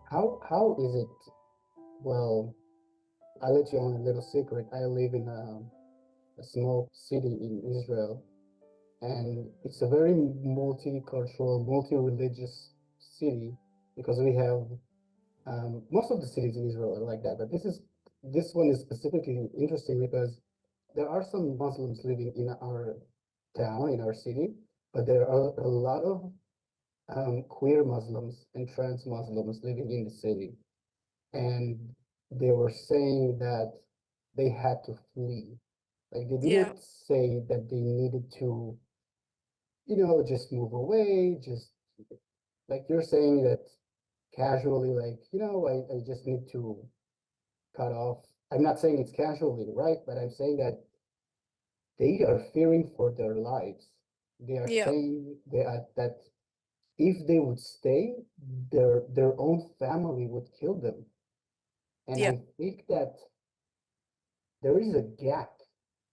how is it? Well, I'll let you on a little secret. I live in a small city in Israel, and it's a very multicultural, multi-religious city because we have most of the cities in Israel are like that. But this one is specifically interesting because there are some Muslims living in our town, in our city, but there are a lot of queer Muslims and trans Muslims living in the city. And they were saying that they had to flee. Like they Yeah, didn't say that they needed to, just move away, just like you're saying that casually, like, I just need to cut off. I'm not saying it's casually, right? But I'm saying that they are fearing for their lives. They are yeah, saying that if they would stay, their own family would kill them. And yeah, I think that there is a gap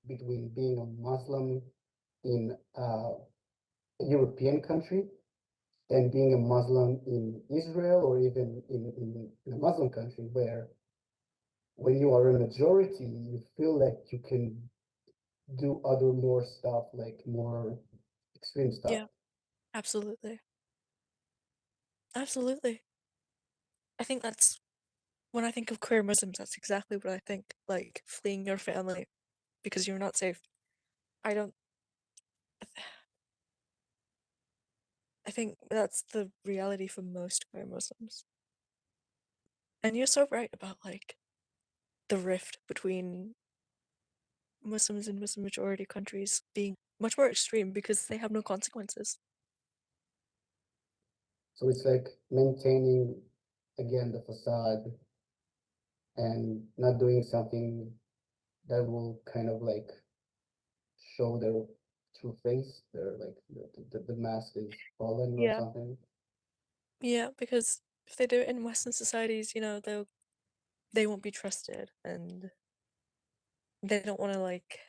between being a Muslim in a European country and being a Muslim in Israel or even in a Muslim country where when you are a majority, you feel like you can do other more stuff, like more extreme stuff. yeah, absolutely. Absolutely. I think that's when I think of queer Muslims, that's exactly what I think. Like fleeing your family because you're not safe. I don't, I think that's the reality for most queer Muslims. And you're so right about like the rift between Muslims in Muslim majority countries being much more extreme because they have no consequences. So it's like maintaining again the facade and not doing something that will kind of like show their true face. They're like the mask is fallen or Yeah. something. Yeah, because if they do it in Western societies, they won't be trusted and they don't want to like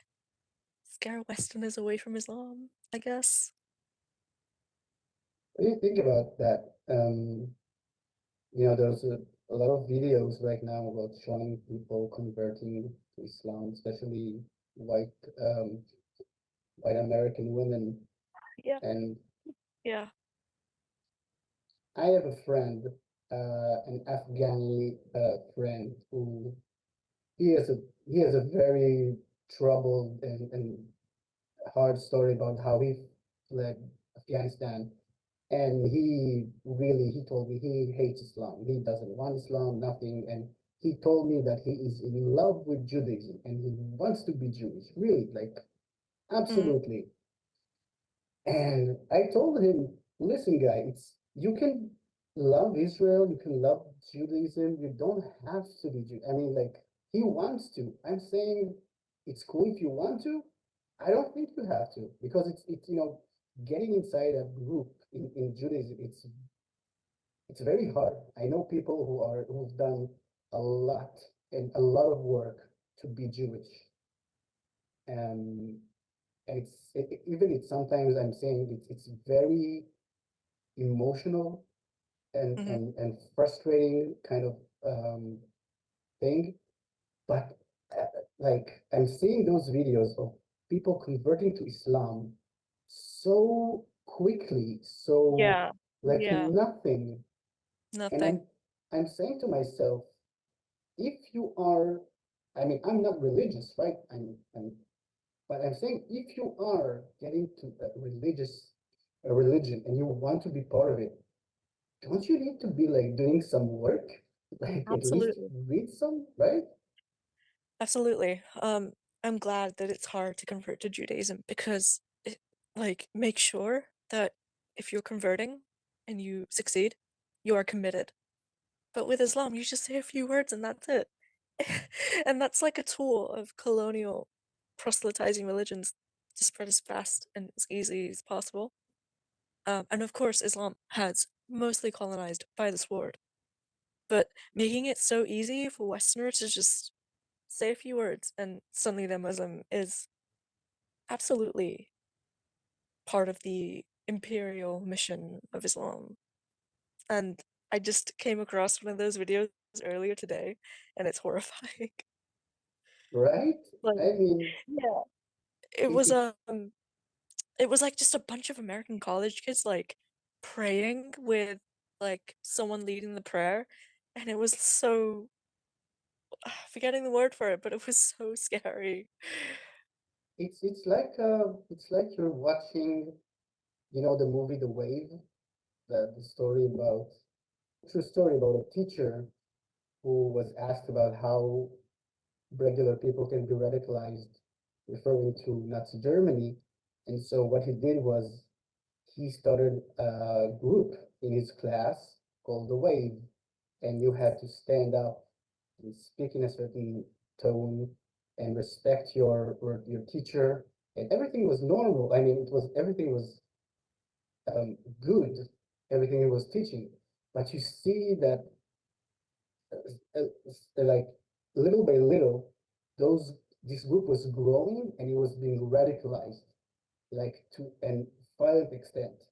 scare Westerners away from Islam, I guess. What do you think about that? There's a lot of videos right now about showing people converting to Islam, especially white um, white American women. Yeah, And yeah. I have a friend, an Afghani friend, who he has a he has a very troubled and hard story about how he fled Afghanistan. And he told me he hates Islam. He doesn't want Islam, nothing. And he told me that he is in love with Judaism and he wants to be Jewish, really, like Mm, absolutely. And I told him, listen, guy, it's you can love Israel, you can love Judaism, you don't have to be Jew. I mean, like he wants to. I'm saying it's cool if you want to. I don't think you have to because it's getting inside a group in Judaism. It's very hard. I know people who've done a lot and a lot of work to be Jewish, and even it's sometimes I'm saying it's very emotional hmm and frustrating kind of thing. But like I'm seeing those videos of people converting to Islam so quickly, so Yeah, like yeah, nothing. And nothing. I'm saying to myself, if you are, I mean, I'm not religious, right? But I'm saying if you are getting to a religion and you want to be part of it, don't you need to be like doing some work? Like at least Absolutely. read some, right? Absolutely. I'm glad that it's hard to convert to Judaism because like make sure that if you're converting and you succeed, you are committed. But with Islam, you just say a few words and that's it. And that's like a tool of colonial proselytizing religions to spread as fast and as easy as possible. And of course, Islam has mostly colonized by the sword, but making it so easy for Westerners to just say a few words and suddenly they're Muslim is absolutely part of the imperial mission of Islam. And I just came across one of those videos earlier today, and it's horrifying. right? Like, I mean, yeah, it it, was it it was like just a bunch of American college kids like praying with like someone leading the prayer, and it was so forgetting the word for it, but it was so scary. it's like you're watching, you know, the movie The Wave, the story about true story about a teacher who was asked about how regular people can be radicalized, referring to Nazi Germany. And so what he did was he started a group in his class called The Wave, and you had to stand up and speak in a certain tone and respect your teacher. And everything was normal. I mean, it was everything was good, everything he was teaching. But you see that like little by little, those this group was growing and it was being radicalized, like to an violent extent.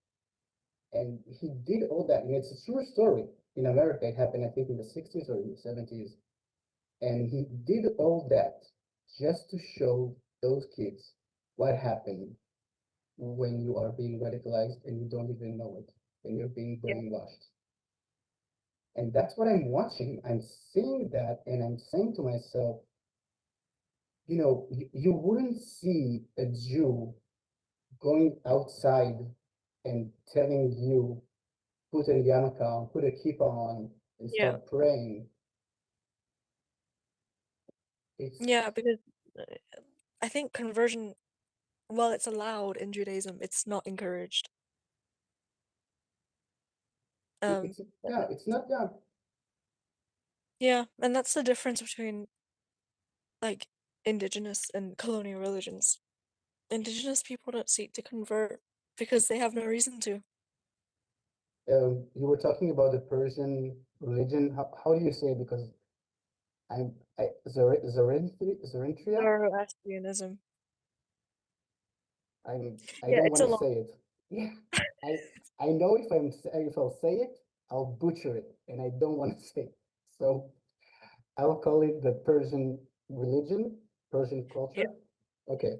And he did all that, and it's a true story. In America, it happened, I think, in the 60s or in the 70s. And he did all that just to show those kids what happened when you are being radicalized and you don't even know it, when you're being Yeah, brainwashed. And that's what I'm watching. I'm seeing that, and I'm saying to myself, you know, you wouldn't see a Jew going outside and telling you, put a yarmulke on, put a kippah on, and yeah, start praying. It's yeah. Because uh, I think conversion, while it's allowed in Judaism, it's not encouraged. Um, it's yeah, it's not yeah. yeah, and that's the difference between like indigenous and colonial religions. Indigenous people don't seek to convert because they have no reason to. You were talking about the Persian religion. How do you say it? Because Zarentria. Zoroastrianism. I Yeah, don't it's want a to long. say it. Yeah, I I know if I'll say it, I'll butcher it, and I don't want to say it. So I'll call it the Persian religion, Persian Yeah, culture. Okay.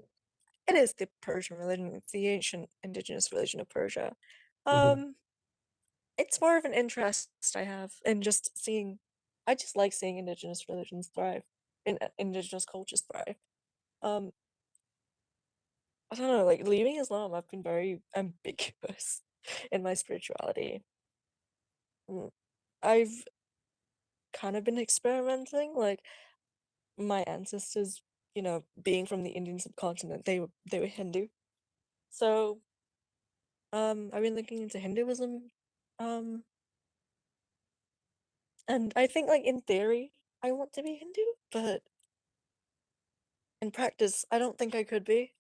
it is the Persian religion. It's the ancient indigenous religion of Persia. Mhm. Um, it's more of an interest I have in just seeing. I just like seeing indigenous religions thrive, in indigenous cultures thrive. Um, I don't know, like leaving Islam, I've been very ambiguous in my spirituality. Mm, I've kind of been experimenting, like my ancestors, being from the Indian subcontinent, they were Hindu. So, I've been looking into Hinduism. Um, and I think like in theory, I want to be Hindu, but in practice, I don't think I could be.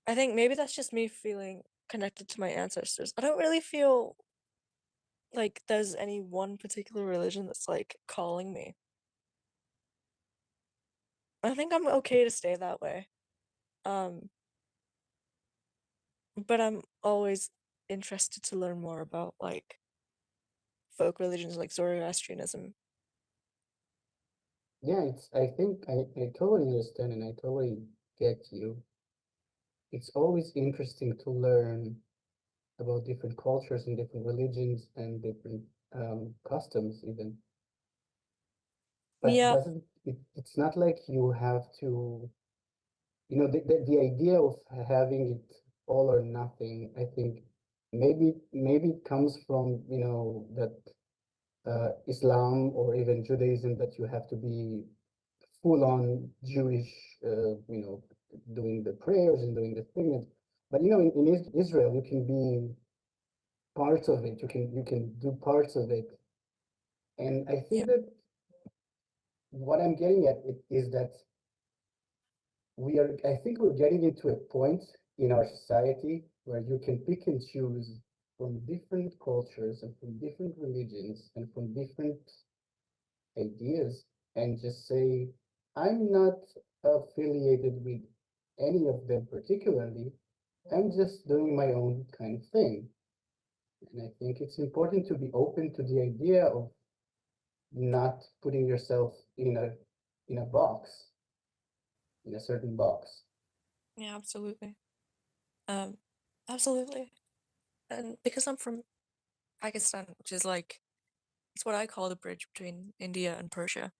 I think maybe that's just me feeling connected to my ancestors. I don't really feel like there's any one particular religion that's like calling me. I think I'm okay to stay that way. Um, but I'm always interested to learn more about like folk religions like Zoroastrianism. Yeah, it's. I think I totally understand and I totally get you. It's always interesting to learn about different cultures and different religions and different customs even. But Yeah, doesn't it's not like you have to, you know, the idea of having it all or nothing, I think maybe it comes from, you know, that Islam or even Judaism that you have to be full on Jewish, you know, doing the prayers and doing the thing. But you know, in Israel, you can be parts of it. You can do parts of it, and I yeah, think that what I'm getting at it is that I think we're getting into a point in our society where you can pick and choose from different cultures and from different religions and from different ideas and just say, I'm not affiliated with any of them particularly. I'm just doing my own kind of thing. And I think it's important to be open to the idea of not putting yourself in a box, in a certain box. Yeah, absolutely. Um, absolutely. And because I'm from Pakistan, which is like it's what I call the bridge between India and Persia.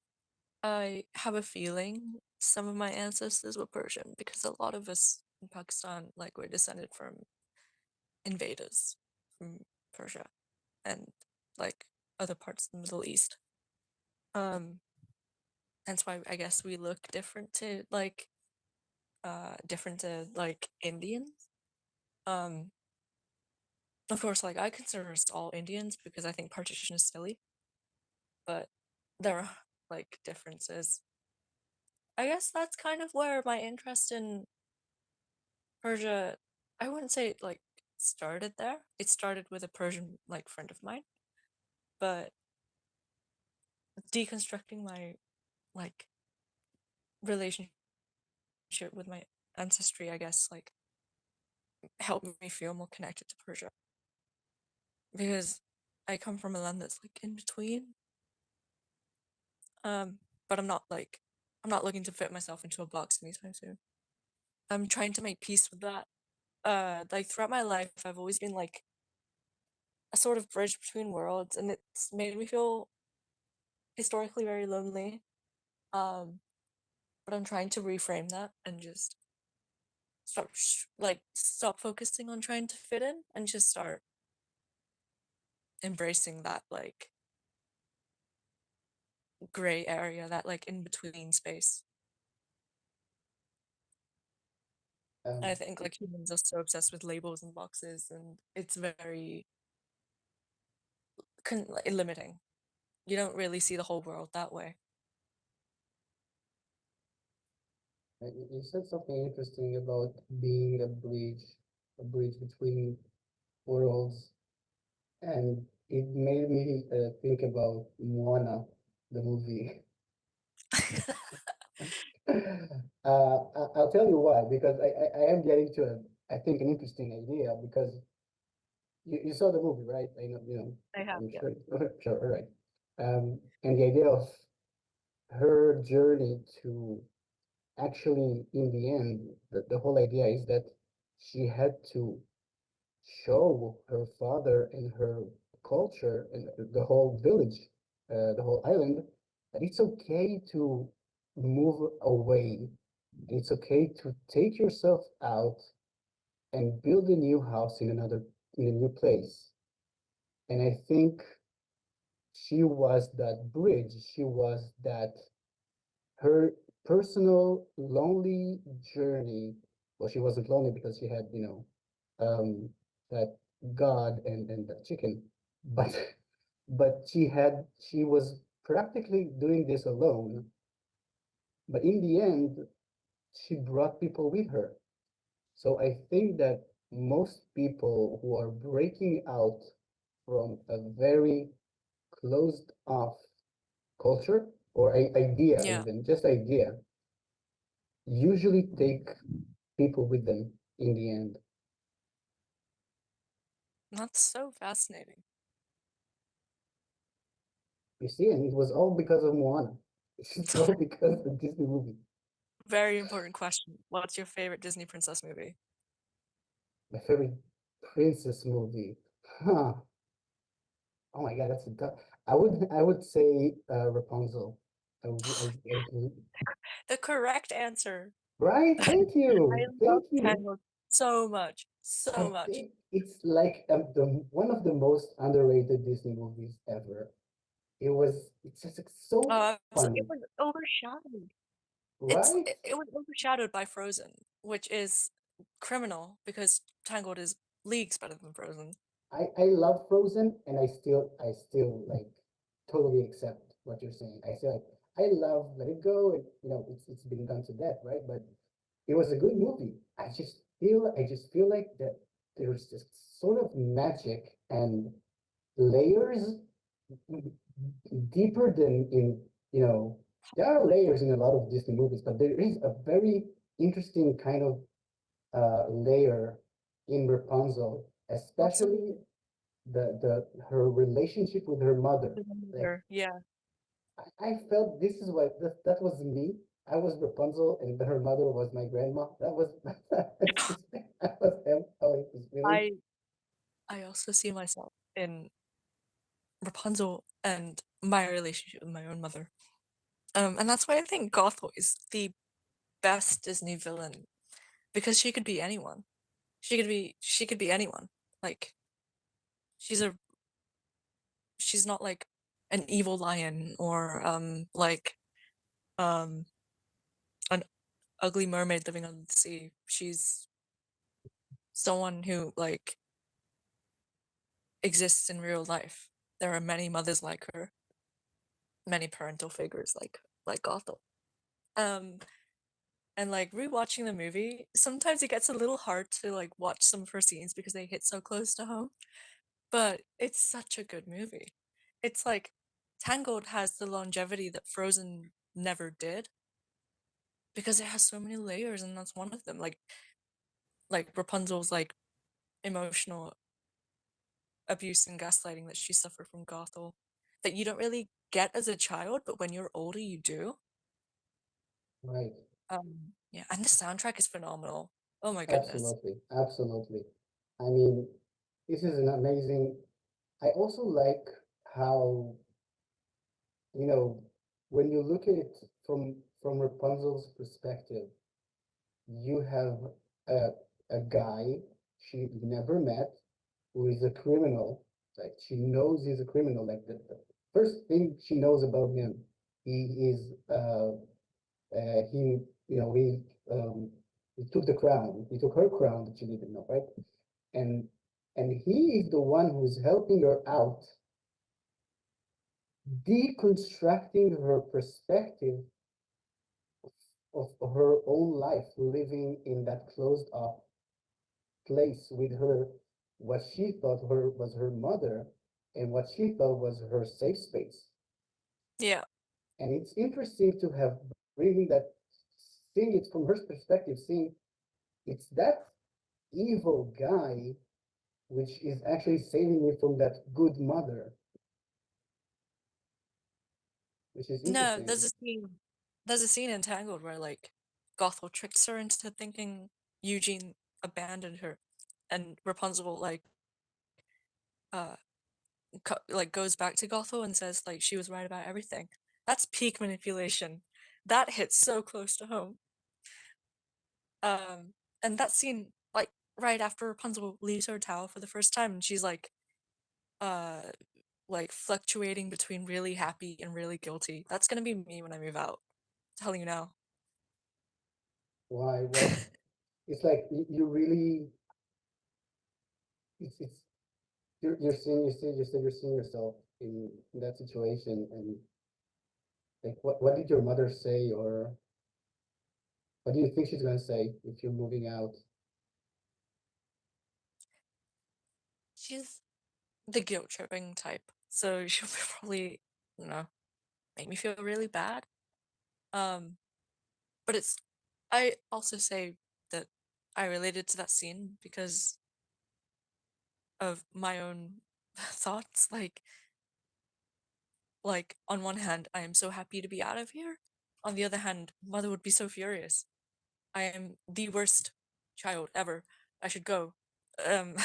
I have a feeling some of my ancestors were Persian because a lot of us in Pakistan, like, we're descended from invaders from Persia and like other parts of the Middle East. Um, That's why I guess we look different to like Indians. Um, of course, like I consider us all Indians because I think partition is silly, but there are like differences. I guess that's kind of where my interest in Persia, I wouldn't say it like started there. It started with a Persian like friend of mine, but deconstructing my like relationship with my ancestry, I guess, like helped me feel more connected to Persia because I come from a land that's like in between. But I'm not looking to fit myself into a box anytime soon. I'm trying to make peace with that. Like throughout my life, I've always been like a sort of bridge between worlds, and it's made me feel historically very lonely. Um, but I'm trying to reframe that and just stop focusing on trying to fit in and just start embracing that like gray area, that like in between space. And I Um, think like humans are so obsessed with labels and boxes, and it's very like, limiting. You don't really see the whole world that way. you said something interesting about being a bridge between worlds, and it made me think about Moana, the movie. I'll tell you why, because I am getting to I think an interesting idea because you saw the movie, right? I know, I have, I'm yeah. sure, sure, all right. And the idea of her journey to actually, in the end, the whole idea is that she had to show her father and her culture and the whole village, the whole island, that it's okay to move away. It's okay to take yourself out and build a new house in a new place. And I think she was that bridge. She was that her personal lonely journey. Well, she wasn't lonely because she had, that God and that chicken, but she was practically doing this alone. But in the end, she brought people with her. So I think that most people who are breaking out from a very closed off culture or idea, Yeah, even just idea, usually take people with them in the end. that's so fascinating. You see, and it was all because of Moana. It's all because of the Disney movie. Very important question. What's your favorite Disney princess movie? My favorite princess movie. Huh. Oh my God, that's a tough. I would say Rapunzel. I The correct answer. right. Thank I you. love Thank you. Tangled so much. I So much. think it's like one of the most underrated Disney movies ever. It's just like, so It fun, was overshadowed. right? It was overshadowed by Frozen, which is criminal because Tangled is leagues better than Frozen. I love Frozen, and I still like totally accept what you're saying. I feel like I love Let It Go, and it's been done to death, right? But it was a good movie. I just feel like that there's this sort of magic and layers deeper than in there are Like, layers in a lot of Disney movies, but there is a very interesting kind of layer in Rapunzel, especially absolutely. her relationship with her mother. Like Yeah. I felt this is what that was me. I was Rapunzel, and her mother was my grandma. That was that was how it was feeling. I I also see myself in Rapunzel and my relationship with my own mother. And that's why I think Gothel is the best Disney villain because she could be anyone. She could be anyone. Like she's a she's not like an evil lion or like um an ugly mermaid living under the sea. She's someone who like exists in real life. There are many mothers like her, many parental figures like Gothel. Um, and like rewatching the movie, sometimes it gets a little hard to like watch some of her scenes because they hit so close to home. But it's such a good movie. It's like Tangled has the longevity that Frozen never did because it has so many layers, and that's one of them. Like Rapunzel's like emotional abuse and gaslighting that she suffered from Gothel that you don't really get as a child, but when you're older, you do. Right. Yeah, and the soundtrack is phenomenal. Oh my goodness. Absolutely. Absolutely. I mean, this is an amazing. I also like how, you know, when you look at it from Rapunzel's perspective, you have a a guy she never met who is a criminal. Like she knows he's a criminal. Like the first thing she knows about him, he is he you know he took the crown. He took her crown that she didn't know, right? And and he is the one who's helping her out, deconstructing her perspective of her own life, living in that closed off place with her, what she thought her was her mother, and what she thought was her safe space. Yeah. And it's interesting to have bringing that, seeing it from her perspective, seeing it's that evil guy which is actually saving me from that good mother, which is No, interesting. there's a scene in Tangled where like Gothel tricks her into thinking Eugene abandoned her and Rapunzel uh like goes back to Gothel and says like she was right about everything. That's peak manipulation. That hits so close to home. Um and that scene like right after Rapunzel leaves her tower for the first time and she's uh like fluctuating between really happy and really guilty. That's gonna be me when I move out. Telling you now. Why? What? It's like you really, it's you're seeing you're seeing yourself in that situation, and like what did your mother say, or what do you think she's gonna say if you're moving out? She's the guilt tripping type. So she'll probably, you know, make me feel really bad. Um, but it's I also say that I related to that scene because of my own thoughts. Like on one hand, I am so happy to be out of here. On the other hand, mother would be so furious. I am the worst child ever. I should go. Um,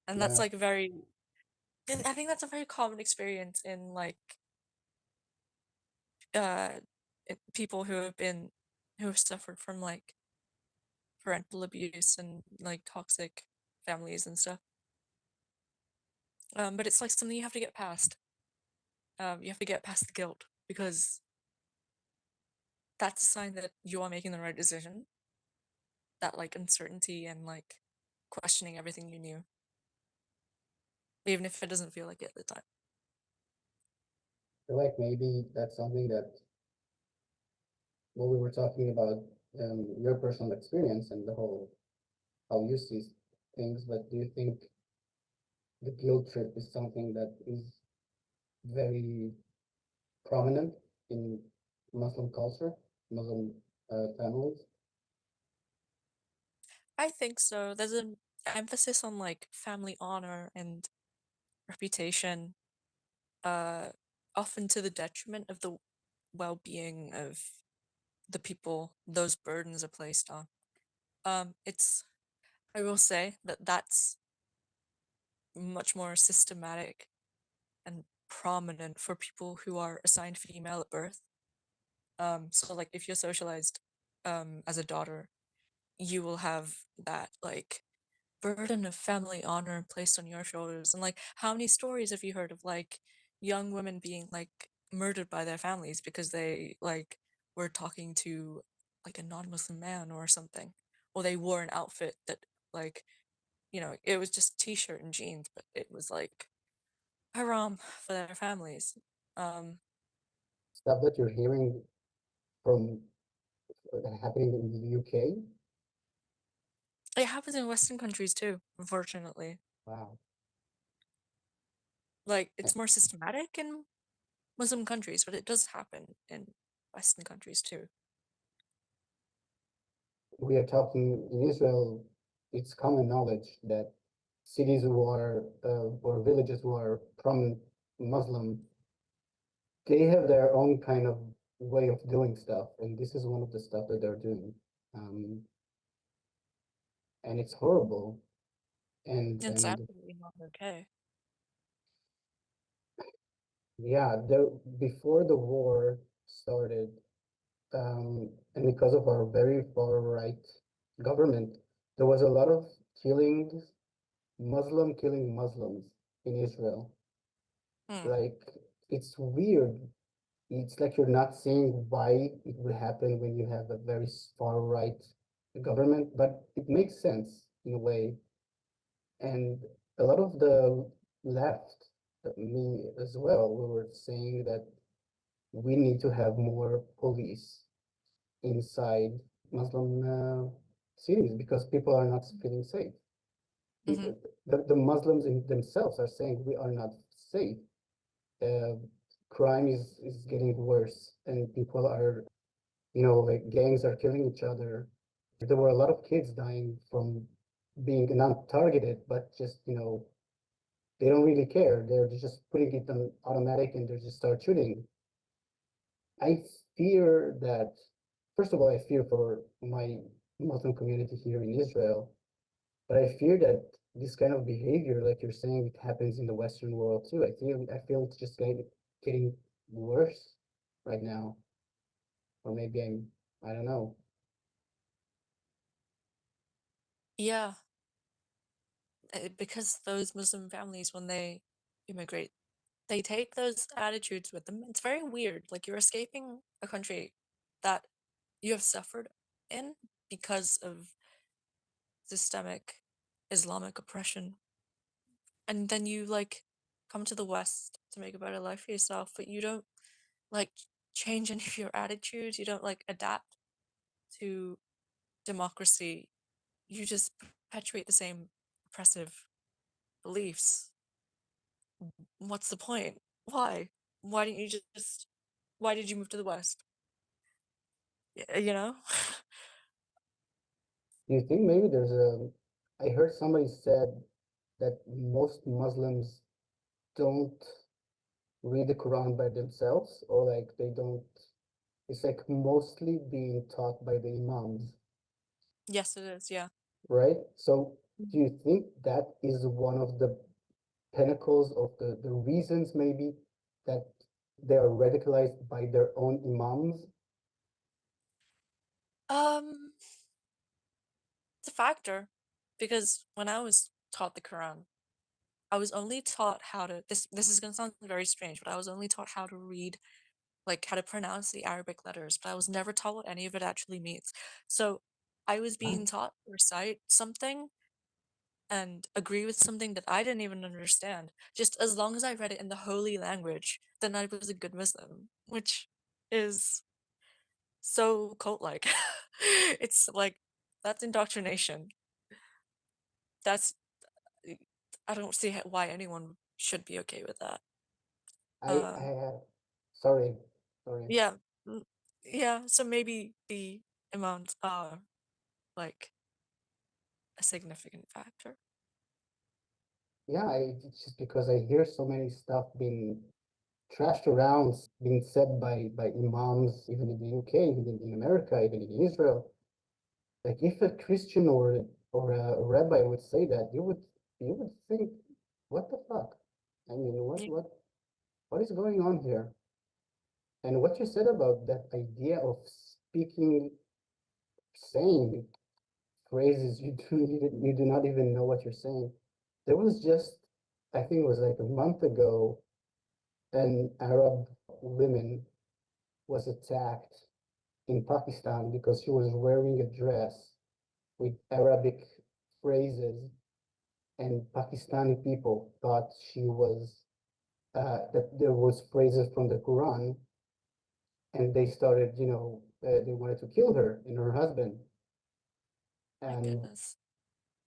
and that's Yeah, like very. And I think that's a very common experience in like uh people who have suffered from like parental abuse and like toxic families and stuff. But it's like something you have to get past. You have to get past the guilt because that's a sign that you are making the right decision. That like uncertainty and like questioning everything you knew, even if it doesn't feel like it at the time. I feel like maybe that's something that what we were talking about, your personal experience and the whole how you see things. But do you think the guilt trip is something that is very prominent in Muslim culture, Muslim families? I think so. There's an emphasis on like family honor and reputation, uh, often to the detriment of the well-being of the people those burdens are placed on. It's I will say that that's much more systematic and prominent for people who are assigned female at birth. So like if you're socialized as a daughter, you will have that like burden of family honor placed on your shoulders. And like how many stories have you heard of like young women being like murdered by their families because they like were talking to like a non-Muslim man or something, or they wore an outfit that like, it was just t-shirt and jeans, but it was like haram for their families. Um, Stuff that you're hearing from happening in the UK. it happens in Western countries too, unfortunately. Wow. Like And it's more systematic in Muslim countries, but it does happen in Western countries too. we are talking in Israel. It's common knowledge that cities who are or villages who are prominent Muslim, they have their own kind of way of doing stuff, and this is one of the stuff that they're doing, um, and it's horrible. It's And absolutely not okay. yeah, there before the war started, and because of our very far right government, there was a lot of killings, Muslim killing Muslims in Israel. Hmm. Like, it's weird. It's like you're not seeing why it would happen when you have a very far right government, but it makes sense in a way. And a lot of the left, me as well, we were saying that we need to have more police inside Muslim cities because people are not feeling safe. Mm-hmm. The Muslims in themselves are saying we are not safe. Uh, Crime is getting worse, and people are, like gangs are killing each other. There were a lot of kids dying from being not targeted, but just, they don't really care. They're just putting it on automatic and they just start shooting. I fear that, first of all, I fear for my Muslim community here in Israel, but I fear that this kind of behavior, like you're saying, it happens in the Western world too. I feel it's just getting worse right now, or maybe I don't know. Yeah, because those Muslim families, when they immigrate, they take those attitudes with them. It's very weird. Like you're escaping a country that you have suffered in because of systemic Islamic oppression, and then you like come to the West to make a better life for yourself, but you don't like change any of your attitudes. You don't like adapt to democracy. You just perpetuate the same oppressive beliefs. What's the point? Why? Why didn't you just why did you move to the West? You know? Do you think maybe I heard somebody said that most Muslims don't read the Quran by themselves, or like they don't, it's like mostly being taught by the imams, Yes, it is. Yeah. right? So do Mhm. you think that is one of the pinnacles of the reasons maybe that they are radicalized by their own imams? Um, it's a factor because when I was taught the Quran, I was only taught how to this is gonna sound very strange, but I was only taught how to read, like how to pronounce the Arabic letters, but I was never taught what any of it actually means. So I was Ah, being taught to recite something and agree with something that I didn't even understand. Just as long as I read it in the holy language, then I was a good Muslim, which is so cult-like. It's like that's indoctrination. That's I don't see why anyone should be okay with that. I Um, have, sorry, sorry. yeah, mm, yeah. So maybe the amounts are like a significant factor. yeah, it's just because I hear so many stuff being trashed around, being said by imams, even in the UK, even in America, even in Israel. Like if a Christian or a rabbi would say that, you would think, what the fuck? I mean, Yeah. what is going on here? And what you said about that idea of speaking, saying phrases you do not even know what you're saying. There was just, I think it was like a month ago, an Arab woman was attacked in Pakistan because she was wearing a dress with Arabic phrases, and Pakistani people thought she was that there was phrases from the Quran, and they started, they wanted to kill her and her husband, My and goodness.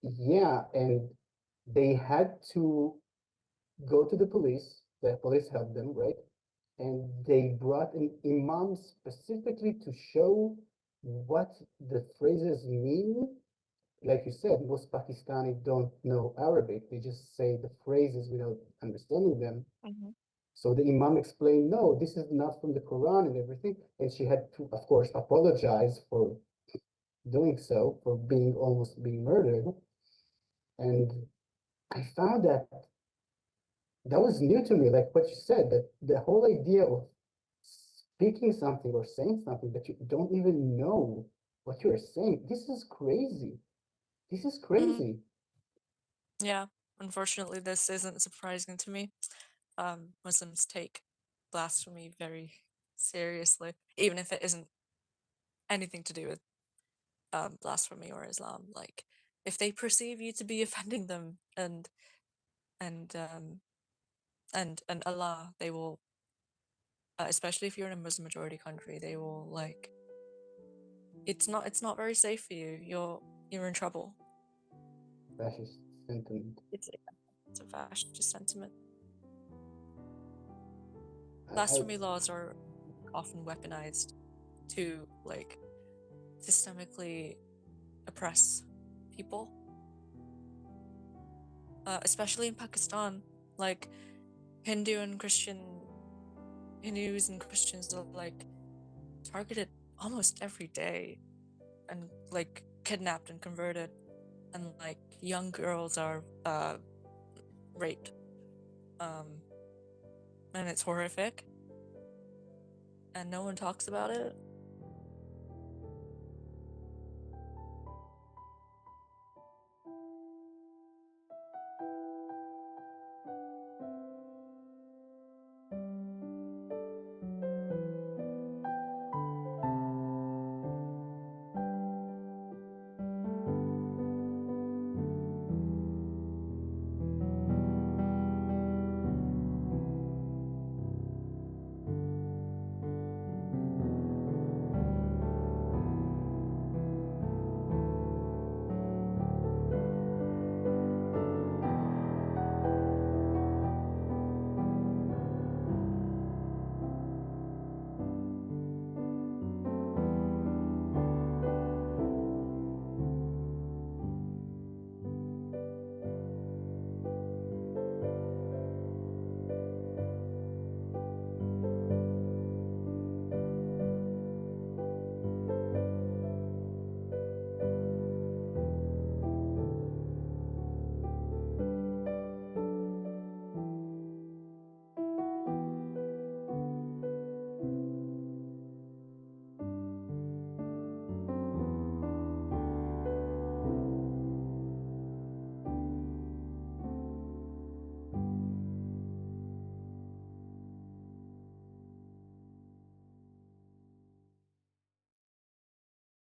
yeah, and they had to go to the police. The police helped them, right? And they brought an imam specifically to show what the phrases mean. Like you said, most Pakistani don't know Arabic. They just say the phrases without understanding them. Hmm. So the imam explained, no, this is not from the Quran and everything. And she had to, of course, apologize for doing so, for being almost being murdered. And I found that that was new to me, like what you said, that the whole idea of speaking something or saying something that you don't even know what you're saying, this is crazy. This is Hmm. crazy. Yeah. Unfortunately, this isn't surprising to me. Muslims take blasphemy very seriously, even if it isn't anything to do with blasphemy or Islam. Like, if they perceive you to be offending them and and Allah, they will, especially if you're in a Muslim majority country, they will like it's not very safe for you. You're in trouble. Fascist sentiment. It's a fascist sentiment. I Blasphemy laws are often weaponized to like systemically oppress people, especially in Pakistan. Like Hindus and Christians are like targeted almost every day and like kidnapped and converted, and like young girls are raped. Um, and it's horrific, and no one talks about it.